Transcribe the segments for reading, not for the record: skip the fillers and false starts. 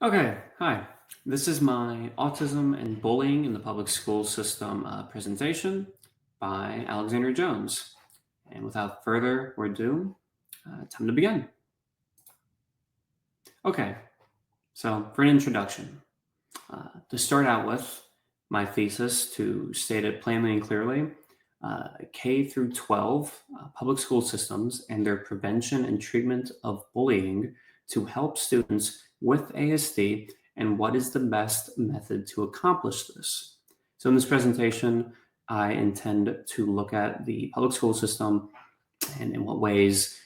Okay, hi. This is my Autism and Bullying in the Public School System presentation by Alexander Jones. And without further ado, time to begin. Okay, so for an introduction, to start out with, my thesis, to state it plainly and clearly, K through 12 public school systems and their prevention and treatment of bullying to help students with ASD and what is the best method to accomplish this. So in this presentation, I intend to look at the public school system and in what ways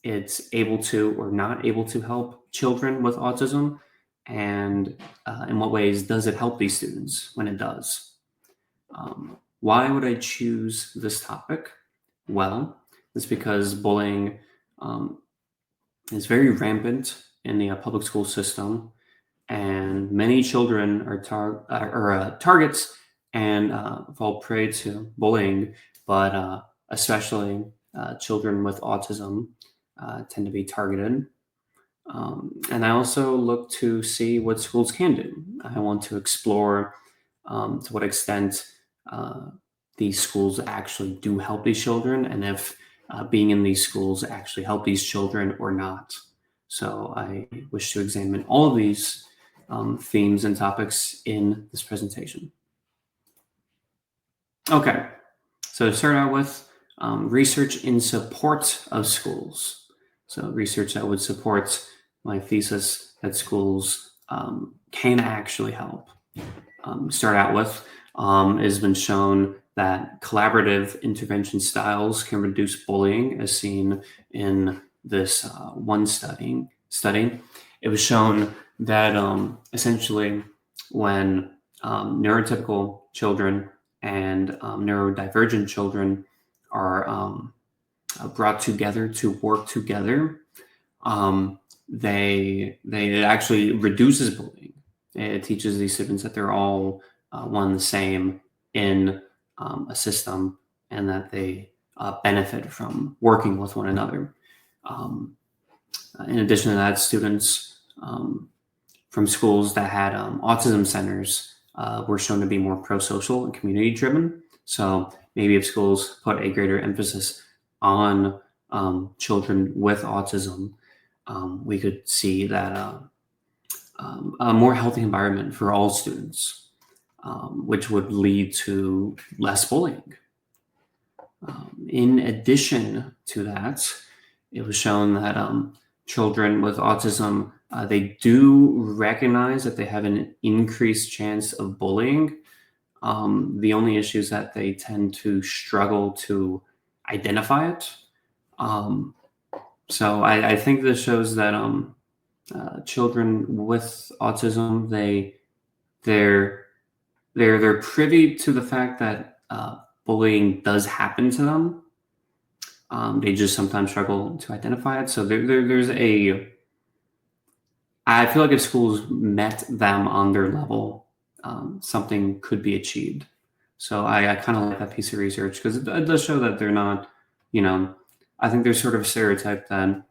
it's able to or not able to help children with autism, and in what ways does it help these students when it does. Why would I choose this topic? Well, it's because bullying is very rampant in the public school system, and many children are targets and fall prey to bullying, but especially children with autism tend to be targeted. And I also look to see what schools can do. I want to explore to what extent these schools actually do help these children, and if being in these schools actually help these children or not. So I wish to examine all of these themes and topics in this presentation. Okay, so to start out with, research in support of schools. So research that would support my thesis that schools can actually help. Start out with, it has been shown that collaborative intervention styles can reduce bullying, as seen in this one study. It was shown that essentially when neurotypical children and neurodivergent children are brought together to work together, it actually reduces bullying. It teaches these students that they're all one and the same in a system, and that they benefit from working with one another. In addition to that, students from schools that had autism centers were shown to be more pro-social and community-driven. So maybe if schools put a greater emphasis on children with autism, we could see that a more healthy environment for all students, which would lead to less bullying. In addition to that, it was shown that children with autism, they do recognize that they have an increased chance of bullying. The only issue is that they tend to struggle to identify it. So I think this shows that children with autism, they're privy to the fact that bullying does happen to them. They just sometimes struggle to identify it. So I feel like if schools met them on their level, something could be achieved. So I kind of like that piece of research, because it does show that they're not, I think there's sort of a stereotype that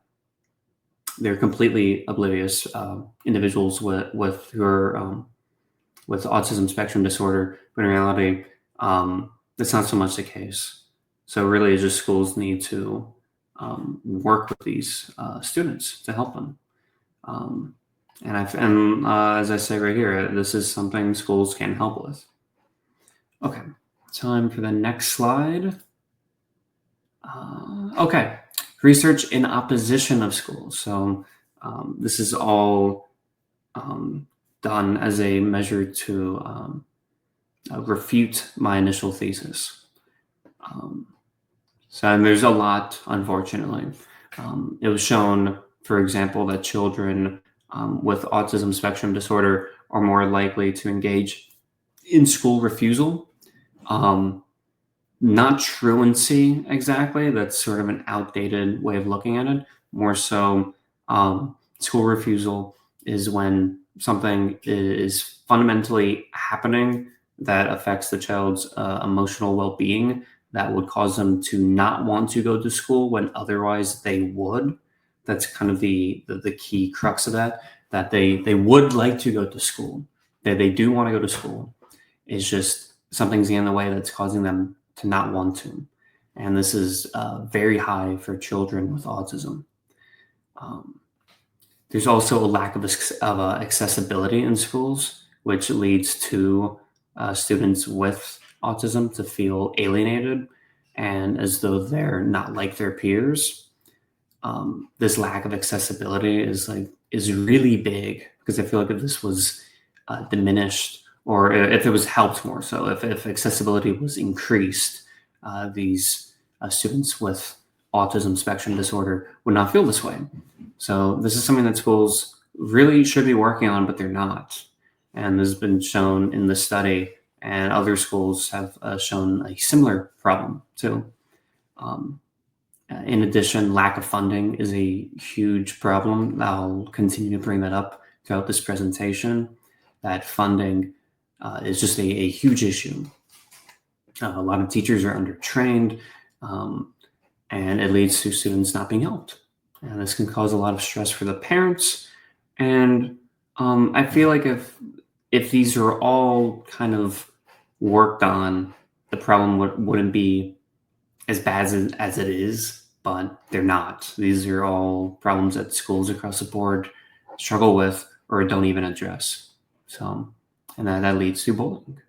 they're completely oblivious individuals with autism spectrum disorder, but in reality, that's not so much the case. So really, it's just schools need to work with these students to help them. And as I say right here, this is something schools can help with. Okay, time for the next slide. Okay, research in opposition of schools. So this is all done as a measure to refute my initial thesis. And there's a lot, unfortunately. It was shown, for example, that children with autism spectrum disorder are more likely to engage in school refusal. Not truancy exactly. That's sort of an outdated way of looking at it. More so, school refusal is when something is fundamentally happening that affects the child's emotional well-being, that would cause them to not want to go to school when otherwise they would. That's kind of the key crux of that. that they would like to go to school, that they do want to go to school. It's just something's in the way that's causing them to not want to. And this is very high for children with autism. Um, there's also a lack of accessibility in schools, which leads to students with autism to feel alienated and as though they're not like their peers. This lack of accessibility is really big because I feel like if this was diminished or if it was helped more so, if accessibility was increased, these students with autism spectrum disorder would not feel this way. So this is something that schools really should be working on, but they're not. And this has been shown in the study, and other schools have shown a similar problem too. Um, in addition, lack of funding is a huge problem. I'll continue to bring that up throughout this presentation. That funding is just a huge issue. A lot of teachers are undertrained, and it leads to students not being helped. And this can cause a lot of stress for the parents. And I feel like if these are all kind of worked on, the problem wouldn't be as bad as it is, but they're not. These are all problems that schools across the board struggle with or don't even address. So, and that leads to bullying.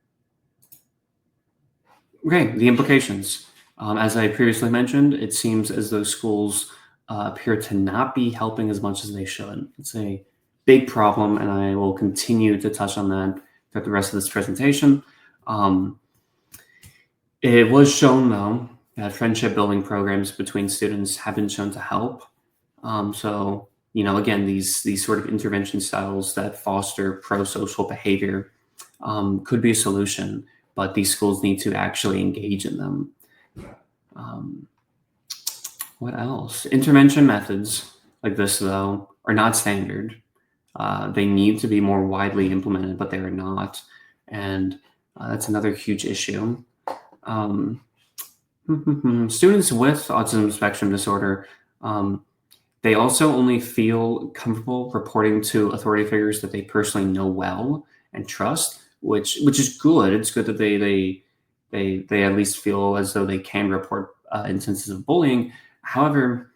Okay, the implications. As I previously mentioned, it seems as though schools appear to not be helping as much as they should. It's a big problem, and I will continue to touch on that throughout the rest of this presentation. It was shown, though, that friendship building programs between students have been shown to help. So, again, these sort of intervention styles that foster pro-social behavior could be a solution, but these schools need to actually engage in them. What else? Intervention methods like this, though, are not standard. They need to be more widely implemented, but they are not. And that's another huge issue. Students with autism spectrum disorder, they also only feel comfortable reporting to authority figures that they personally know well and trust, which is good. It's good that they at least feel as though they can report instances of bullying. However,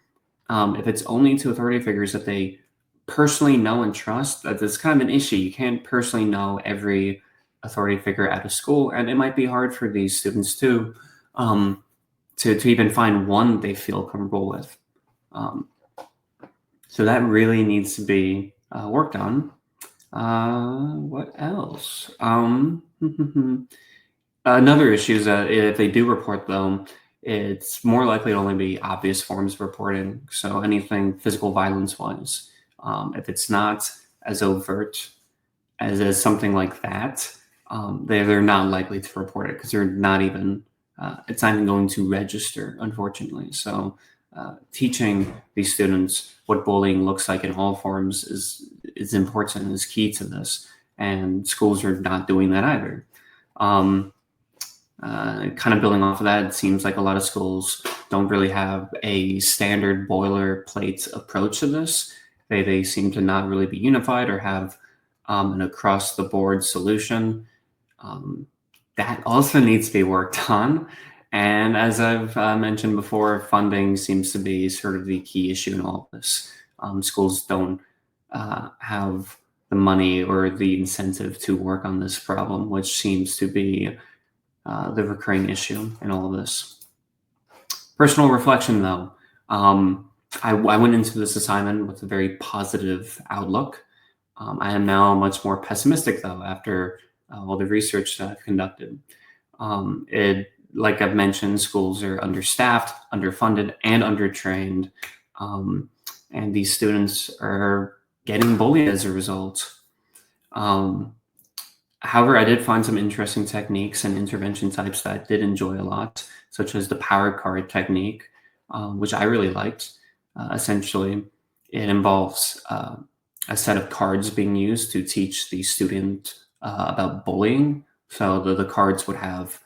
if it's only to authority figures that they personally know and trust, that's kind of an issue. You can't personally know every authority figure at a school, and it might be hard for these students too, to even find one they feel comfortable with. So that really needs to be worked on. What else? Another issue is that if they do report them, it's more likely to only be obvious forms of reporting. So anything physical violence wise, if it's not as overt as something like that, they're not likely to report it because they're not even, it's not even going to register, unfortunately. So teaching these students what bullying looks like in all forms is important, is key to this. And schools are not doing that either. Kind of building off of that, it seems like a lot of schools don't really have a standard boilerplate approach to this. They seem to not really be unified or have an across-the-board solution. That also needs to be worked on. And as I've mentioned before, funding seems to be sort of the key issue in all of this. Schools don't have the money or the incentive to work on this problem, which seems to be the recurring issue in all of this. Personal reflection, though. I went into this assignment with a very positive outlook. I am now much more pessimistic, though, after all the research that I've conducted. Like I've mentioned, schools are understaffed, underfunded, and undertrained. And these students are getting bullied as a result. However, I did find some interesting techniques and intervention types that I did enjoy a lot, such as the power card technique, which I really liked. Essentially, it involves a set of cards being used to teach the student about bullying. So the cards would have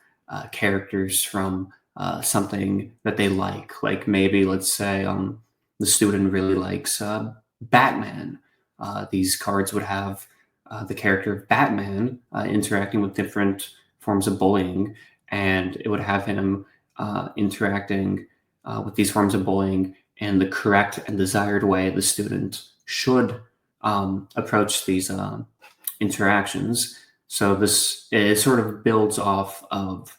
characters from something that they like maybe, let's say, the student really likes Batman. These cards would have the character of Batman interacting with different forms of bullying, and it would have him interacting with these forms of bullying in the correct and desired way the student should approach these interactions. So this it sort of builds off of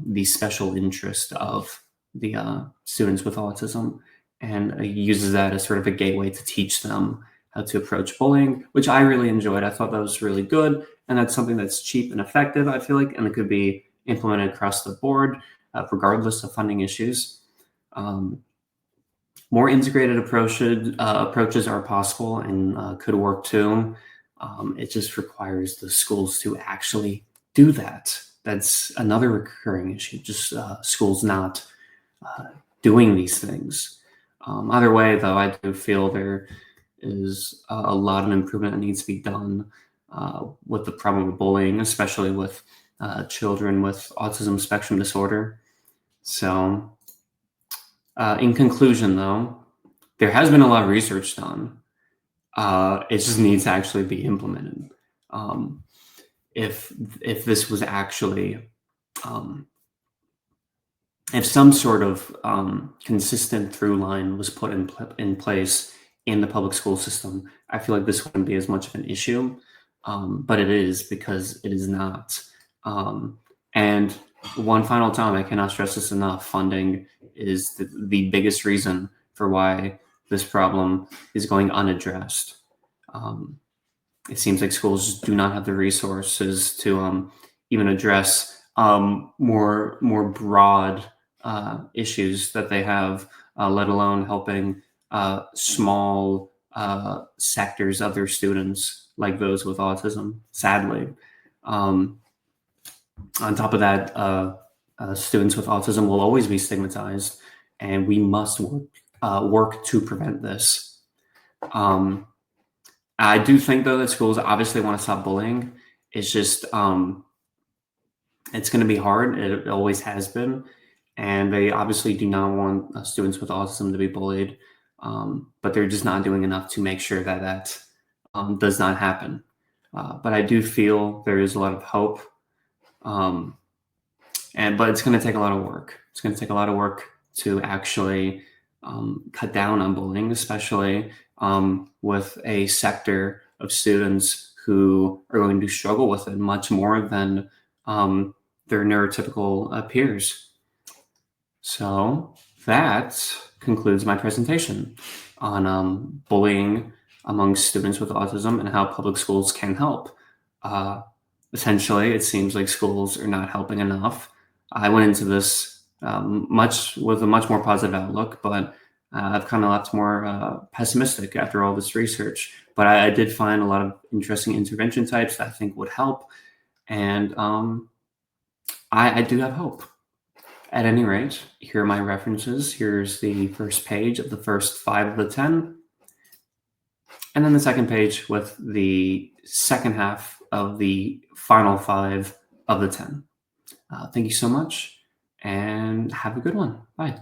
the special interest of the students with autism, and uses that as sort of a gateway to teach them how to approach bullying, which I really enjoyed. I thought that was really good, and that's something that's cheap and effective, I feel like, and it could be implemented across the board, regardless of funding issues. Um, More integrated approaches are possible and could work too. It just requires the schools to actually do that. That's another recurring issue, just schools not uh, doing these things. Either way, though, I do feel there is a lot of improvement that needs to be done with the problem of bullying, especially with children with autism spectrum disorder. So, in conclusion, though, there has been a lot of research done. It just needs to actually be implemented. Um, if this was actually um, if some sort of consistent through line was put in place in the public school system, I feel like this wouldn't be as much of an issue. But it is, because it is not. And one final time, I cannot stress this enough: funding is the biggest reason for why this problem is going unaddressed. Um, it seems like schools do not have the resources to even address more broad issues that they have, let alone helping small sectors of their students, like those with autism. Sadly, um, on top of that, students with autism will always be stigmatized, and we must work to prevent this. Um, I do think, though, that schools obviously want to stop bullying. It's just it's going to be hard. It always has been, and they obviously do not want students with autism to be bullied. But they're just not doing enough to make sure that does not happen. But I do feel there is a lot of hope, um, but it's going to take a lot of work. It's going to take a lot of work to actually cut down on bullying, especially with a sector of students who are going to struggle with it much more than their neurotypical peers. So that concludes my presentation on bullying among students with autism and how public schools can help. Essentially, it seems like schools are not helping enough. I went into this with a much more positive outlook, but I've kind of left more pessimistic after all this research. But I did find a lot of interesting intervention types that I think would help, and I do have hope. At any rate, here are my references. Here's the first page of the first 5 of the 10, and then the second page with the second half of the final 5 of the 10. Thank you so much, and have a good one. Bye.